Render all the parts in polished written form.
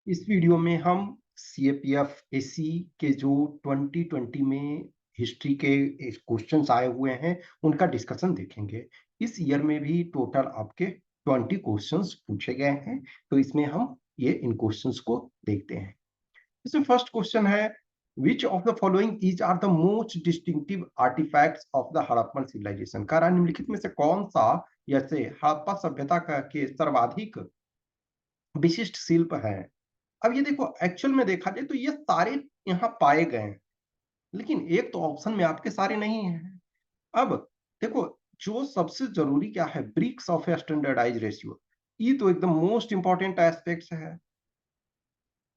इस वीडियो में हम सीएपीएफ एसी के जो 2020 में हिस्ट्री के क्वेश्चंस आए हुए हैं उनका डिस्कशन देखेंगे। इस ईयर में भी टोटल आपके 20 क्वेश्चंस पूछे गए हैं, तो इसमें हम ये इन क्वेश्चंस को देखते हैं। इसमें फर्स्ट क्वेश्चन है, which of the following is are the most distinctive artefacts of the Harappan civilization. कार्य निम्नलिखित में से कौन सा जैसे हड़प्पा सभ्यता के सर्वाधिक विशिष्ट शिल्प है। अब ये देखो, एक्चुअल में देखा जाए तो ये सारे यहाँ पाए गए हैं, लेकिन एक तो ऑप्शन में आपके सारे नहीं हैं। अब देखो, जो सबसे जरूरी क्या है, bricks of a standardize ratio, ये तो एकदम मोस्ट इंपॉर्टेंट एस्पेक्ट्स है।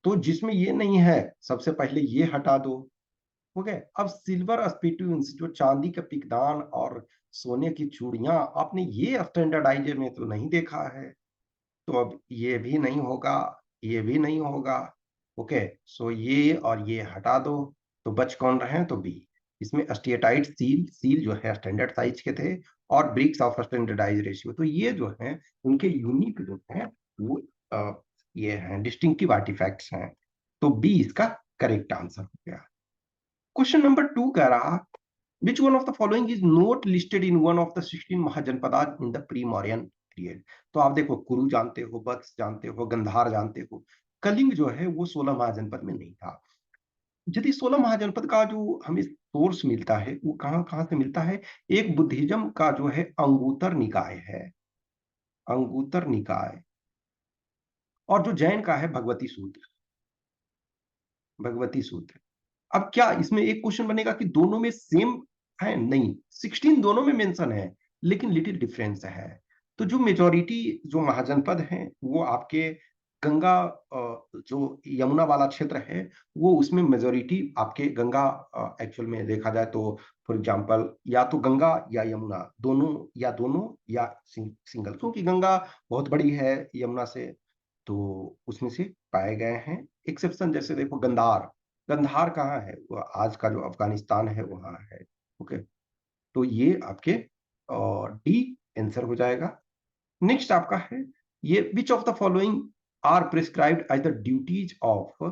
तो जिसमें ये नहीं है, सबसे पहले ये हटा दो। हो गए। अब सिल्वर स्पिट्यून्स, जो चांदी का पिकदान और सोने की चूड़ियां, आपने ये स्टैंडर्डाइज में तो नहीं देखा है। तो अब ये भी नहीं होगा, ये भी नहीं होगा। ओके, सो ये और ये हटा दो, तो बच कौन रहे, तो बी। इसमें स्टेटाइट सील, सील जो है स्टैंडर्ड साइज के थे, और ब्रिक्स ऑफ स्टैंडर्डाइज रेशियो, तो ये जो है उनके यूनिक जो है वो ये हैं, डिस्टिंक्टिव आर्टिफैक्ट्स हैं। तो बी इसका करेक्ट आंसर हो गया। क्वेश्चन नंबर 2 कह रहा, which one of the following is not listed in one of the 16 महाजनपदात in the pre-Mauryan period। तो आप देखो, कुरु जानते हो, वत्स जानते हो, गंधार जानते हो, कलिंग जो है वो 16 महाजनपद में नहीं था। यदि 16 महाजनपद का जो हमें सोर्स मिलता है वो कहाँ कहाँ से मिलता है, एक बुद्धिज्म का जो है अंगुतर निकाय है, अंगुतर निकाय, और जो जैन का है भगवती सूत्र, भगवती सूत्र। अब क्या इसमें एक क्वेश्चन बनेगा कि दोनों में सेम है, नहीं, 16 दोनों में मेंशन है, लेकिन लिटिल डिफरेंस है। तो जो मेजोरिटी जो महाजनपद हैं वो आपके गंगा, जो यमुना वाला क्षेत्र है, वो उसमें मेजोरिटी आपके गंगा, एक्चुअल में देखा जाए तो फॉर एग्जांपल या तो गंगा या यमुना, दोनों या सिंगल, क्योंकि गंगा बहुत बड़ी है यमुना से, तो उसमें से पाए गए हैं। एक्सेप्शन जैसे देखो, गंधार, गंधार कहाँ है, वो आज का जो अफगानिस्तान है वहां है। ओके, तो ये आपके डी आंसर हो जाएगा। नेक्स्ट आपका है, ये which of the following are prescribed as the duties of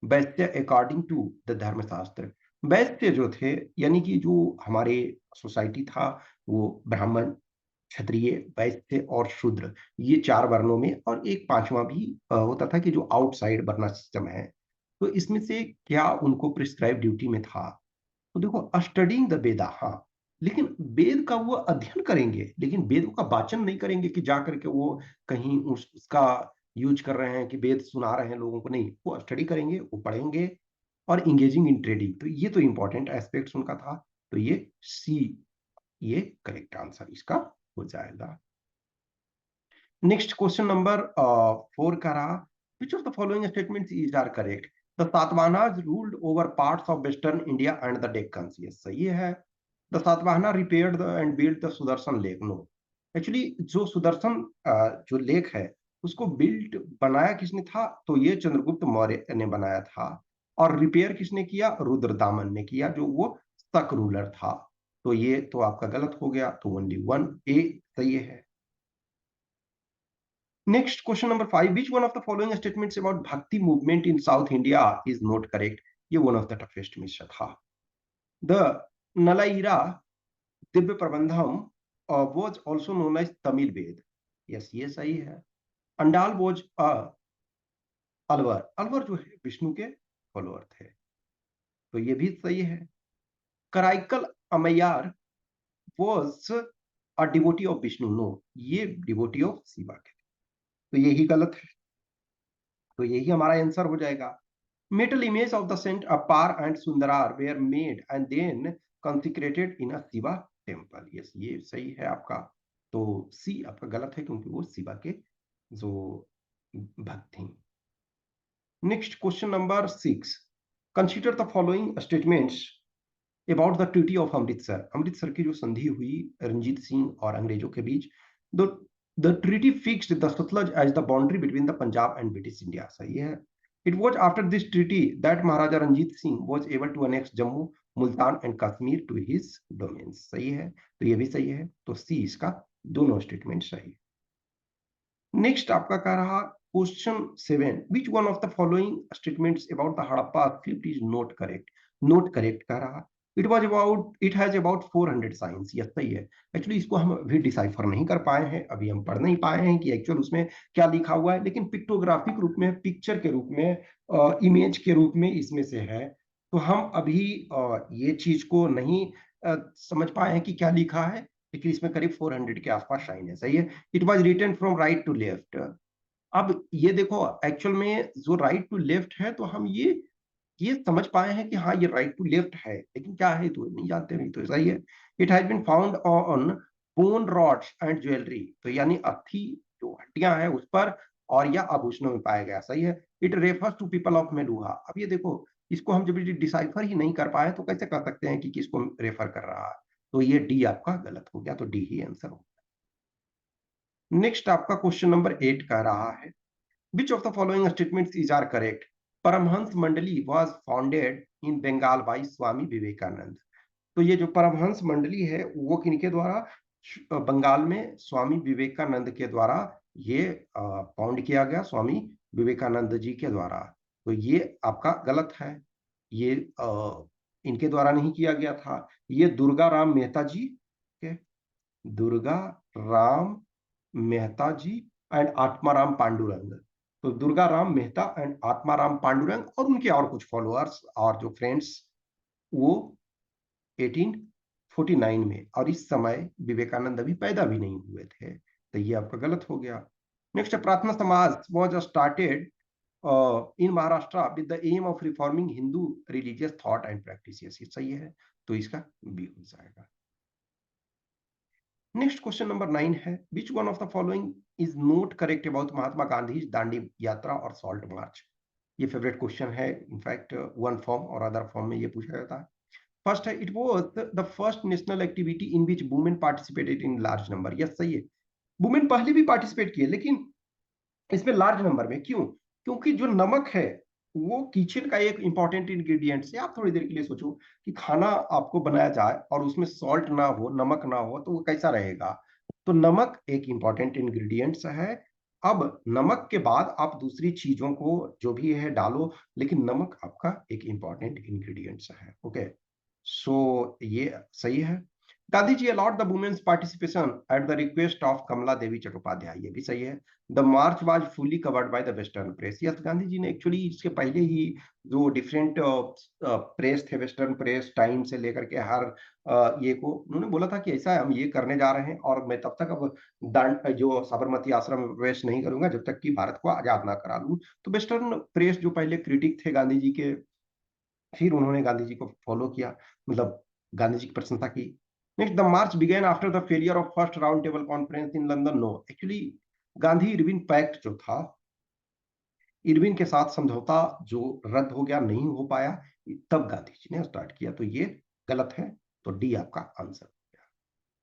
Vaishya according to the Dharmashastra. Vaishya जो थे, यानी कि जो हमारे सोसाइटी था, वो ब्राह्मण, क्षत्रिय, वैश्य और शूद्र, ये 4 वर्णों में, और एक 5वां भी होता था कि जो आउटसाइड वर्ण सिस्टम है। तो इसमें से क्या उनको प्रिस्क्राइब ड्यूटी में था, तो देखो, स्टडिंग द वेदा, हाँ, लेकिन वेद का वो अध्ययन करेंगे, लेकिन वेदों का वाचन नहीं करेंगे कि जा करके वो कहीं उसका यूज कर रहे हैं कि वेद सुना रहे हैं लोगों को, नहीं, वो स्टडी करेंगे, वो पढ़ेंगे। और इंगेजिंग इन ट्रेडिंग, तो ये तो इंपॉर्टेंट एस्पेक्ट्स उनका था। तो ये सी, ये करेक्ट आंसर इसका हो जाएगा। नेक्स्ट क्वेश्चन नंबर 4 का रहा, which of the following statements is are correct. The Satavahanas ruled over parts of western India and the Deccan, ये सही है। The Satavahana repaired and build the Sudarshan lake, no. Actually जो सुदर्शन जो लेक है उसको बिल्ड बनाया किसने था, तो ये चंद्रगुप्त मौर्य ने बनाया था। और रिपेयर किसने किया, रुद्रदामन ने किया, जो वो शक रूलर था। तो ये तो आपका गलत हो गया, तो ओनली 1 ए सही है। Next, question number 5. Which one of the following statements about Bhakti movement in South India is not correct? ये one of the toughest में से था। The Nalaira Divya Prabandham was also known as Tamil Ved. Yes, ये सही है। Andal was Alwar, Alwar जो है विष्णु के फॉलोअर थे, तो ये भी सही है। Karaikal Ammaiyar was a devotee of Vishnu, no, ये डिवोटी ऑफ शिवा के, तो यही गलत है, तो यही हमारा आंसर हो जाएगा। Metal image of the saint Apar and Sundarar were made and then consecrated in a Shiva temple. Yes, ये सही है आपका। तो सी आपका गलत है, क्योंकि वो शिवा के जो भक्त थे। Next question number 6, consider the following statements about the treaty of Amritsar. Amritsar की जो संधि हुई रंजीत सिंह और अंग्रेजों के बीच, the treaty fixed the Sutlej as the boundary between the Punjab and British India, सही है। It was after this treaty that Maharaja Ranjit Singh was able to annex Jammu, Multan and Kashmir to his domains, सही है, तो ये भी सही है, तो सी इसका दोनों स्टेटमेंट सही। नेक्स्ट आपका कह रहा, Question 7. Which one of the following statements about the Harappa script is not correct? Not correct कह रहा. It has about 400 signs. Yes सही है. एक्चुअली इसको हम अभी डिसाइफर नहीं कर पाए हैं, अभी हम पढ़ नहीं पाए हैं कि एक्चुअल उसमें क्या लिखा हुआ है, लेकिन पिक्टोग्राफिक रूप में, पिक्चर के रूप में, इमेज के रूप में इसमें से है. तो हम अभी ये चीज को नहीं समझ पाए हैं कि क्या लिखा है, लेकिन इसमें करीब 400 के आसपास साइन है. सही है. It was written from right to left. अब ये देखो एक्चुअल में जो राइट टू लेफ्ट है, तो हम ये समझ पाए हैं कि हाँ ये राइट टू लेफ्ट है, लेकिन क्या है तो नहीं जानते. नहीं तो सही है. It has been found on bone rods and jewellery. तो यानी अस्थि जो हड्डियां हैं उस पर और या आभूषणों में पाया गया. सही है. It refers to people of Meluhha. अब ये देखो, इसको हम जब डिसाइफर ही नहीं कर पाए तो कैसे कह सकते हैं कि किसको रेफर कर रहा है. तो ये डी आपका गलत हो गया. तो डी ही आंसर हो. नेक्स्ट आपका क्वेश्चन नंबर 8 कह रहा है, which of the following statements is are correct? Paramhans Mandali was founded in Bengal by Swami Vivekanand. तो ये जो परमहंस मंडली है वो किनके द्वारा? बंगाल में स्वामी विवेकानंद के द्वारा ये फाउंड किया गया, स्वामी विवेकानंद जी के द्वारा. तो ये आपका गलत है. ये इनके द्वारा नहीं किया गया था. ये दुर्गा राम मेहता जी के, दुर्गा राम मेहता जी एंड आत्माराम पांडुरंग. तो दुर्गा राम मेहता एंड आत्माराम पांडुरंग और उनके और कुछ फॉलोअर्स और जो फ्रेंड्स, वो 1849 में, और इस समय विवेकानंद अभी पैदा भी नहीं हुए थे. तो ये आपका गलत हो गया. Next, Prarthana Samaj was started in Maharashtra with the aim of reforming Hindu religious thought and practices. ये सही है. तो इसका बी हो जाएगा. नेक्स्ट क्वेश्चन नंबर 9 है, which one of the following is not correct about Mahatma Gandhi Dandi Yatra और सॉल्ट मार्च. ये फेवरेट क्वेश्चन है. इनफैक्ट वन फॉर्म और अदर फॉर्म में ये पूछा जाता है. फर्स्ट है, it was the first national activity in which women participated in large number. Yes सही है. वुमेन पहले भी पार्टिसिपेट किए, लेकिन इसमें लार्ज नंबर में. क्यों? क्योंकि जो नमक है वो किचन का एक इंपॉर्टेंट इंग्रेडिएंट है. आप थोड़ी देर के लिए सोचो कि खाना आपको बनाया जाए और उसमें सॉल्ट ना हो, नमक ना हो, तो वो कैसा रहेगा. तो नमक एक इंपॉर्टेंट इंग्रेडिएंट्स है. अब नमक के बाद आप दूसरी चीजों को जो भी है डालो, लेकिन नमक आपका एक इंपॉर्टेंट इंग्रेडिएंट्स है. ओके, सो ये सही है. Gandhi ji allowed the women's participation at the request of Kamala Devi Chattopadhyay. ये भी सही है. The march was fully covered by the western press. Yes, Gandhi ji ने एक्चुअली इसके पहले ही जो डिफरेंट प्रेस थे, वेस्टर्न प्रेस, टाइम से लेकर के हर ये को उन्होंने बोला था कि ऐसा है, हम ये करने जा रहे हैं और मैं तब तक अब जो साबरमती आश्रम में प्रवेश नहीं करूंगा जब तक कि भारत को आजाद ना करा लूं. तो वेस्टर्न प्रेस जो पहले क्रिटिक थे गांधी जी के, फिर उन्होंने गांधी जी को फॉलो किया, मतलब गांधी जी की प्रशंसा की. Next, the march began after the failure of first round table conference in London. No, actually Gandhi Irwin pact जो था, इरविन के साथ समझौता जो रद्द हो गया, नहीं हो पाया, तब गांधी जी ने स्टार्ट किया. तो ये गलत है. तो डी आपका आंसर हो गया.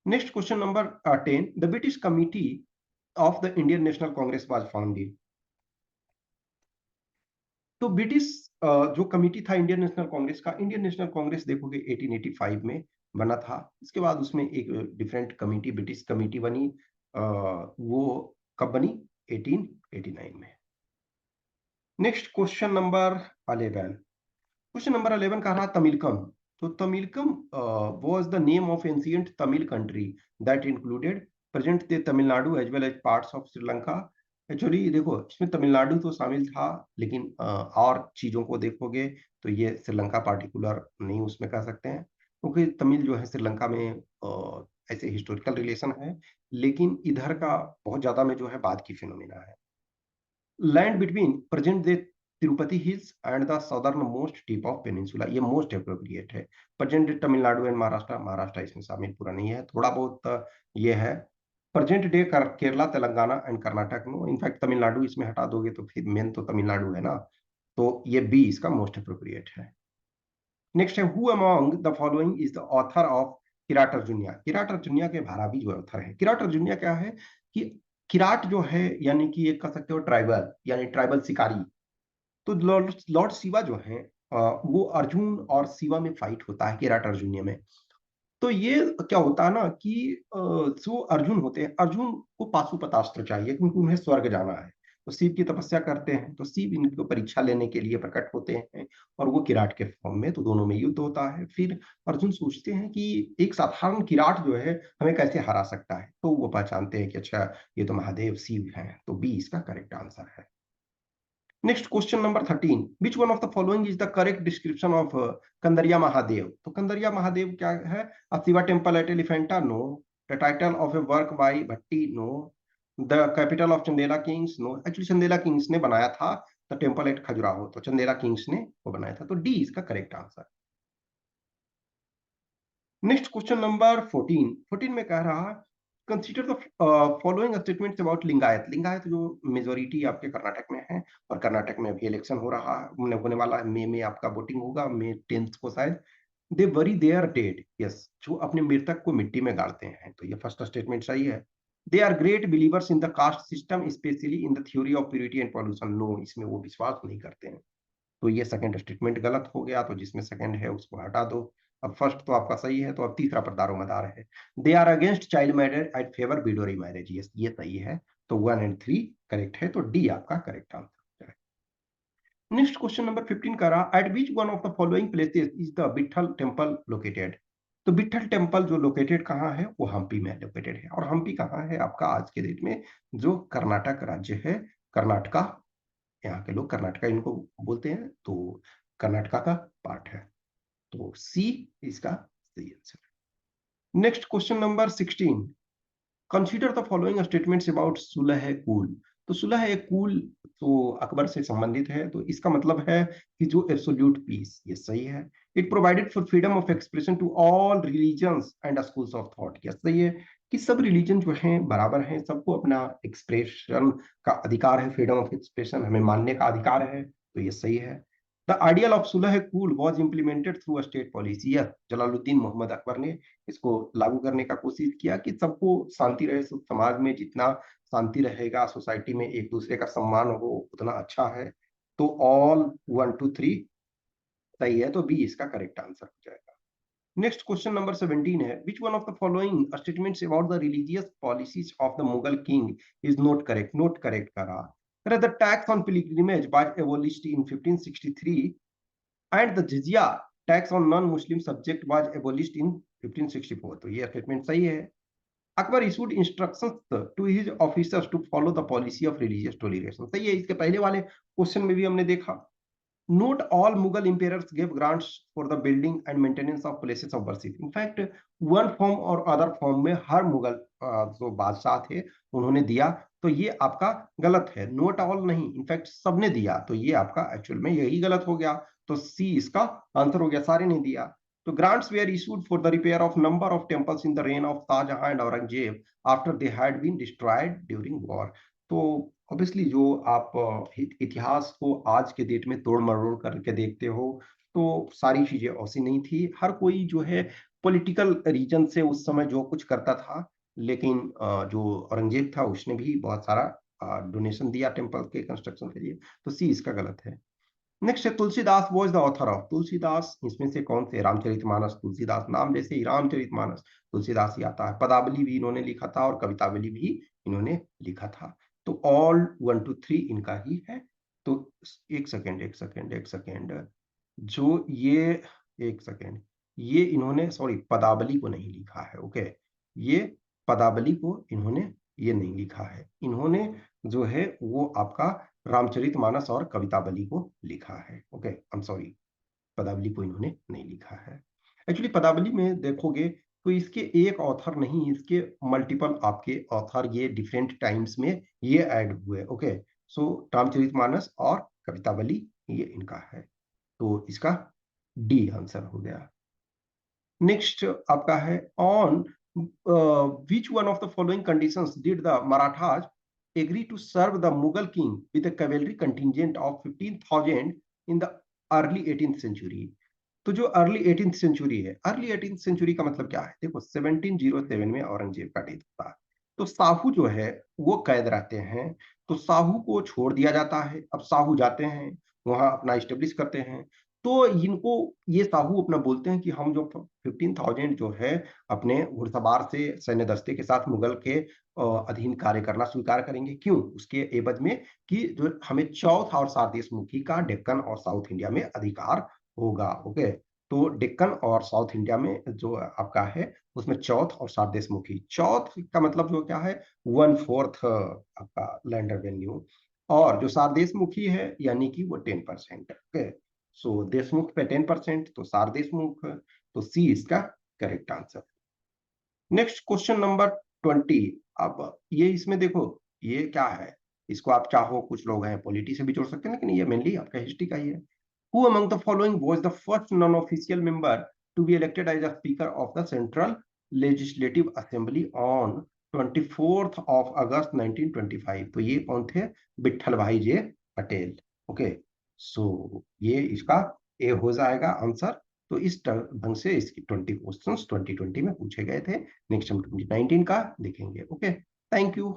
Next question number 10, the British committee of the Indian national Congress was founded. तो ब्रिटिश जो कमिटी था इंडियन नेशनल कांग्रेस का, इंडियन नेशनल कांग्रेस देखोगे 1885 में बना था. इसके बाद उसमें एक डिफरेंट कमिटी, ब्रिटिश कमिटी बनी. वो कब बनी? 1889 में. Next question number 11. Question number 11 कह रहा तमिलकम. तो Tamilakam was the name of ancient Tamil country that included present day Tamil Nadu as well as parts of Sri Lanka. Actually देखो, इसमें तमिलनाडु तो शामिल था, लेकिन और चीजों को देखोगे तो ये श्रीलंका पार्टिकुलर नहीं उसमें कह सकते हैं, क्योंकि तमिल जो है श्रीलंका में ऐसे हिस्टोरिकल रिलेशन है, लेकिन इधर का बहुत ज्यादा में जो है बाद की फिनोमिना है. Land between present day Tirupati hills and the southern most tip of peninsula. ये मोस्ट अप्रोप्रिएट है. Present day Tamil Nadu and Maharashtra, Maharashtra इसमें शामिल पूरा नहीं है, थोड़ा बहुत ये है. Present day Kerala, Telangana and Karnataka में. इनफैक्ट तमिलनाडु इसमें हटा दोगे तो फिर मेन तो तमिलनाडु है ना. तो ये बी इसका मोस्ट अप्रोप्रिएट है. नेक्स्ट है, who among the following is the author of Kiratarjuniya. Kiratarjuniya के भारावी जो ऑथर है. किराट अर्जुनिया क्या है कि किराट जो है यानी कि एक कह सकते हो ट्राइबल, यानी ट्राइबल शिकारी. तो लॉर्ड शिवा जो है वो अर्जुन और शिवा में फाइट होता है किराट अर्जुनिया में. तो ये क्या होता है ना कि जो अर्जुन होते हैं, अर्जुन को पाशुपतास्त्र चाहिए क्योंकि उन्हें स्वर्ग जाना है. तो शिव की तपस्या करते हैं, तो शिव इनको परीक्षा लेने के लिए प्रकट होते हैं और वो किराट के फॉर्म में, तो दोनों में युद्ध होता है। फिर अर्जुन सोचते हैं कि एक साधारण किराट जो है हमें कैसे हरा सकता है, तो वो पहचानते हैं कि अच्छा ये तो महादेव शिव हैं, तो बी इसका करेक्ट आंसर है। Next question number 13, which one of the following is the correct description of Kandariya Mahadev? तो कंदरिया महादेव क्या है? A Shiva temple at Elephanta? No. The title of a work by Bhatti? No. The capital of Chandela kings? No. Actually Chandela kings ने बनाया था the temple at Khajuraho, तो Chandela kings ने वो बनाया था, तो डी इसका correct answer. Next question number 14, 14 में कह रहा है consider the following statements about Lingayat. Lingayat जो मेजोरिटी आपके कर्नाटक में है, और कर्नाटक में अभी इलेक्शन हो रहा है, होने वाला है, मई में आपका वोटिंग होगा, मई 10 को शायद। They bury they are dead, yes, जो अपने मृतक को मिट्टी में गाड़ते हैं, तो ये फर्स्ट स्टेटमेंट सही है। They are great believers in the caste system specially in the theory of purity and pollution? No, इसमें वो विश्वास नहीं करते हैं, तो ये सेकंड स्टेटमेंट गलत हो गया, तो जिसमें सेकंड है उसको हटा दो। अब फर्स्ट तो आपका सही है, तो अब तीसरा पर दारोमदार है। They are against child marriage and favour widow marriage, ये सही है, तो 1 एंड 3 करेक्ट है, तो डी आपका करेक्ट आंसर है। नेक्स्ट क्वेश्चन नंबर 15 का रहा, at which one of the following places is the Vitthal temple located? तो विठल टेम्पल जो लोकेटेड कहाँ है, वो हम्पी में लोकेटेड है, और हम्पी कहाँ है आपका आज के डेट में, जो कर्नाटक राज्य है, कर्नाटका, यहाँ के लोग कर्नाटका इनको बोलते हैं, तो कर्नाटका का पार्ट है, तो सी इसका सही आंसर है। Next question number 16, consider the following statements about Sulah cool. तो सुलह कूल तो अकबर से संबंधित है, तो इसका मतलब है कि जो एब्सोल्यूट पीस, ये सही है। It provided for freedom of expression to all religions and schools of thought, ये सही है कि सब रिलीजन जो हैं बराबर हैं, सबको अपना एक्सप्रेशन का अधिकार है, फ्रीडम ऑफ एक्सप्रेशन हमें मानने का अधिकार है, तो ये सही है। The ideal of Sulh kul was implemented through state policy, Jalaluddin Mohammad Akbar ने इसको लागू करने का कोशिश किया कि सबको शांति रहे, समाज में जितना शांति रहेगा, सोसाइटी में एक दूसरे का सम्मान हो, उतना अच्छा है, तो ऑल 1 2 3 सही है, तो बी इसका करेक्ट आंसर हो जाएगा। नेक्स्ट क्वेश्चन नंबर 17 है, which one of the following statements about the religious policies of the Mughal king is not correct? Not correct करा, the tax on pilgrimage was abolished in 1563 and the jizya tax on non-Muslim subject was abolished in 1564, तो ये statement सही है। Akbar issued instructions to his officers to follow the policy of religious toleration, सही है। इसके पहले वाले क्वेश्चन में भी हमने देखा, not all Mughal emperors gave grants for the building and maintenance of places of worship. In fact, one form or other form में हर मुगल जो बादशाह थे उन्होंने दिया, तो ये आपका गलत है, नोट ऑल नहीं, इनफैक्ट सबने दिया, तो ये आपका एक्चुअल में यही गलत हो गया, तो सी इसका आंसर हो गया, सारे ने दिया। तो grants were issued for the repair of number of temples in the reign of Shahjahan and Aurangzeb after they had been destroyed during war. तो ऑब्वियसली जो आप इतिहास को आज के डेट में तोड़ मरोड़ करके देखते हो, तो सारी चीजें ऐसी नहीं थी, हर कोई जो है पॉलिटिकल रीजन से उस समय जो कुछ करता था, लेकिन जो औरंगजेब था उसने भी बहुत सारा डोनेशन दिया टेम्पल के कंस्ट्रक्शन के लिए, तो सी इसका गलत है। नेक्स्ट है Tulsidas was the author of. Tulsidas इसमें से कौन से? रामचरितमानस, तुलसीदास नाम जैसे ही रामचरितमानस, तुलसीदास ही आता है। पदावली भी इन्होंने लिखा था और कवितावली भी इन्होंने लिखा था, तो ऑल 1 2 3 इनका ही है। तो एक सेकेंड एक सेकेंड एक सेकेंड, जो ये एक सेकेंड, ये इन्होंने सॉरी पदावली को नहीं लिखा है, ओके, ये पदावली को इन्होंने ये नहीं लिखा है, इन्होंने जो है वो आपका रामचरितमानस और कवितावली को लिखा है, ओके, आई एम सॉरी, पदावली को इन्होंने नहीं लिखा है। एक्चुअली पदावली में देखोगे तो इसके एक ऑथर नहीं, इसके मल्टीपल आपके ऑथर ये डिफरेंट टाइम्स में ये ऐड हुए, ओके, सो रामचरितमानस और कवितावली ये इनका है, तो इसका डी आंसर हो गया। नेक्स्ट आपका है on which one of the following conditions did the Marathas agree to serve the Mughal king with a cavalry contingent of 15,000 in the early 18th century? तो जो अर्ली 18th सेंचुरी है, अर्ली 18th सेंचुरी का मतलब क्या है? देखो 1707 में औरंगजेब का डेथ होता है, तो साहू जो है वो कैद रहते हैं, तो साहू को छोड़ दिया जाता है, अब साहू जाते हैं वहां अपना स्टेब्लिश करते हैं, तो इनको ये साहू अपना बोलते हैं कि हम जो 15,000 जो है अपने घुड़सवार से सैन्य दस्ते के साथ मुगल के अधीन कार्य करना स्वीकार करेंगे। क्यों? उसके एवज में कि जो हमें चौथ और सारदेश मुखी का डेक्कन और साउथ इंडिया में अधिकार होगा। ओके, तो डेक्कन और साउथ इंडिया में जो आपका है उसमें चौथ और सारदेश मुखी, चौथ का मतलब जो क्या है 1/4 आपका लैंड रेवेन्यू, और जो सारदेश मुखी है यानी कि वो 10%। ओके, सो देशमुख पे 10%, तो सार देशमुख, तो सी इसका correct answer. Next question number 20। अब ये इसमें देखो ये क्या है, इसको आप चाहो कुछ लोग हैं पॉलिटी से भी जोड़ सकते हैं, लेकिन ये मेनली आपका हिस्ट्री का ही है। Who among the following was the first non official member to be elected as a speaker of the central legislative assembly on 24th of August 1925? तो ये कौन थे? विट्ठल भाई जे पटेल। ओके, सो ये इसका ए हो जाएगा आंसर। तो इस ढंग से इसकी 20 क्वेश्चंस 2020 में पूछे गए थे। नेक्स्ट हम 2019 का देखेंगे। Okay, thank you.